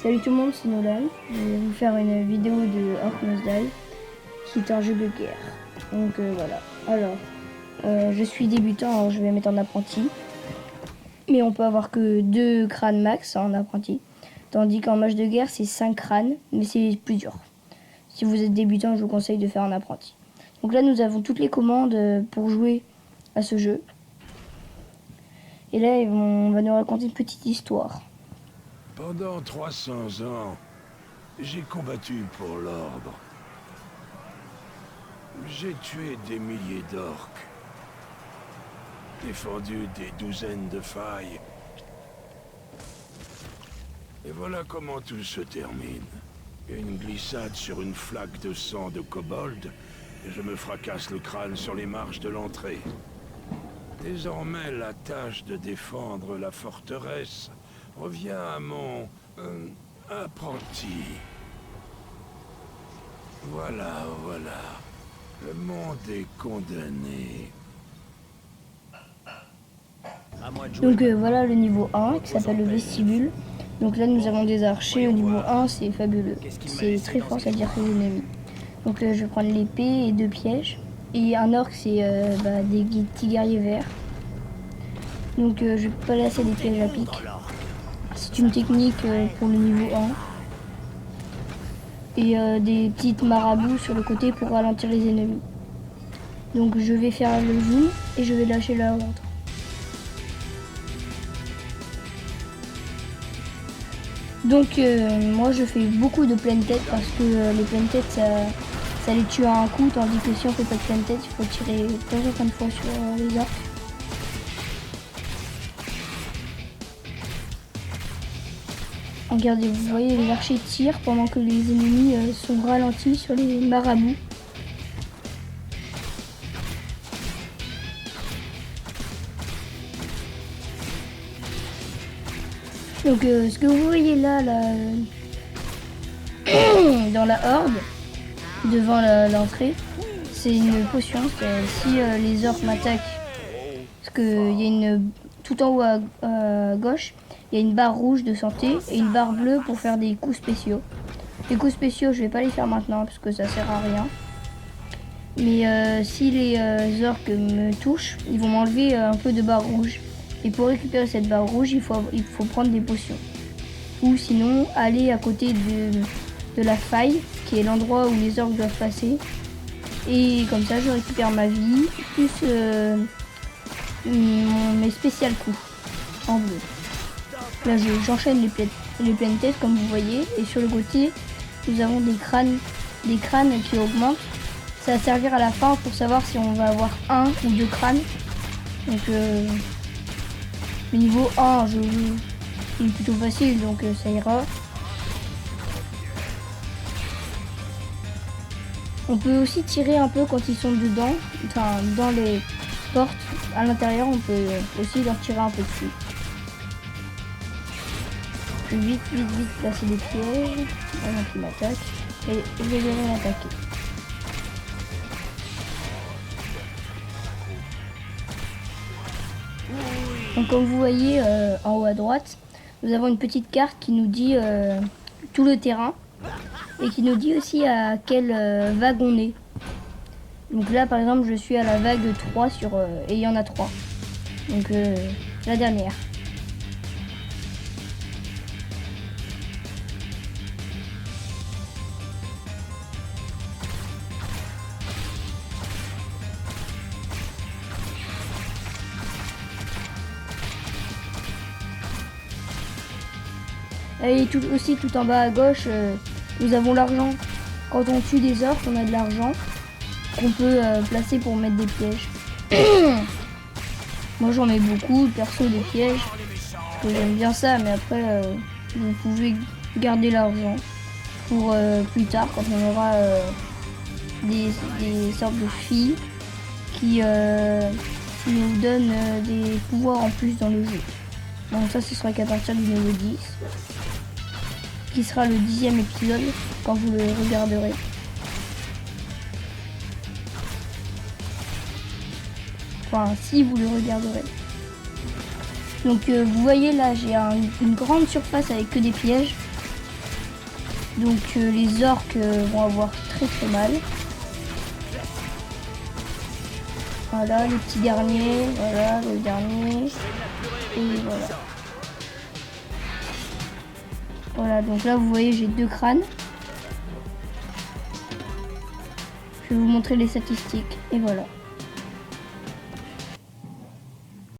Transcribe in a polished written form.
Salut tout le monde, c'est Nolan. Je vais vous faire une vidéo de Orc Must Die, qui est un jeu de guerre. Donc voilà. Alors, je suis débutant, alors je vais mettre en apprenti. Mais on peut avoir que 2 crânes max en apprenti. Tandis qu'en match de guerre, c'est 5 crânes, mais c'est plus dur. Si vous êtes débutant, je vous conseille de faire un apprenti. Donc là, nous avons toutes les commandes pour jouer à ce jeu. Et là, on va nous raconter une petite histoire. Pendant 300 ans, j'ai combattu pour l'ordre. J'ai tué des milliers d'orques, défendu des douzaines de failles. Et voilà comment tout se termine. Une glissade sur une flaque de sang de kobold, et je me fracasse le crâne sur les marches de l'entrée. Désormais, la tâche de défendre la forteresse revient à mon apprenti. Voilà. Le monde est condamné. Donc voilà le niveau 1 qui s'appelle le vestibule. Donc là nous avons des archers au niveau 1, c'est fabuleux. C'est très fort, ça dire que les ennemis. Donc je vais prendre l'épée et 2 pièges. Et un orc c'est des petits guerriers verts. Donc je vais placer des pièges à pic. C'est une technique pour le niveau 1. Et des petites marabouts sur le côté pour ralentir les ennemis. Donc je vais faire le zoom et je vais lâcher la horde. Donc moi je fais beaucoup de pleine tête parce que les pleines têtes ça les tue à un coup, tandis que si on fait pas de pleine tête il faut tirer plein de fois sur les orques. Regardez, vous voyez les archers tirent pendant que les ennemis sont ralentis sur les marabouts. Donc ce que vous voyez là dans la horde, devant l'entrée, c'est une potion. Si les orques m'attaquent, parce qu'il y a tout en haut à gauche, il y a une barre rouge de santé et une barre bleue pour faire des coups spéciaux. Les coups spéciaux, je vais pas les faire maintenant parce que ça sert à rien. Mais si les orques me touchent, ils vont m'enlever un peu de barre rouge. Et pour récupérer cette barre rouge, il faut prendre des potions. Ou sinon, aller à côté de la faille, qui est l'endroit où les orques doivent passer. Et comme ça, je récupère ma vie, plus mes spécial coups en bleu. Là, j'enchaîne les pleines têtes, comme vous voyez. Et sur le côté, nous avons des crânes qui augmentent. Ça va servir à la fin pour savoir si on va avoir 1 ou 2 crânes. Donc, le niveau 1, il est plutôt facile, donc ça ira. On peut aussi tirer un peu quand ils sont dedans, enfin dans les portes. À l'intérieur, on peut aussi leur tirer un peu dessus. Vite placer des pièges avant qu'ils m'attaquent. Et je vais les attaquer. Donc comme vous voyez en haut à droite, nous avons une petite carte qui nous dit tout le terrain et qui nous dit aussi à quelle vague on est. Donc là par exemple je suis à la vague 3 et il y en a 3. Donc la dernière. Et aussi tout en bas à gauche, nous avons l'argent. Quand on tue des orques, on a de l'argent qu'on peut placer pour mettre des pièges. Moi j'en ai beaucoup, perso des pièges, parce que j'aime bien ça, mais après vous pouvez garder l'argent pour plus tard quand on aura des sortes de filles qui nous donnent des pouvoirs en plus dans le jeu. Donc ça ce sera qu'à partir du niveau 10. Qui sera le 10e épisode quand vous le regarderez. Enfin, si vous le regarderez. Donc vous voyez là, j'ai une grande surface avec que des pièges. Donc les orques vont avoir très mal. Voilà, le petit dernier, voilà, le dernier. Et voilà. Voilà, donc là vous voyez j'ai 2 crânes. Je vais vous montrer les statistiques. Et voilà.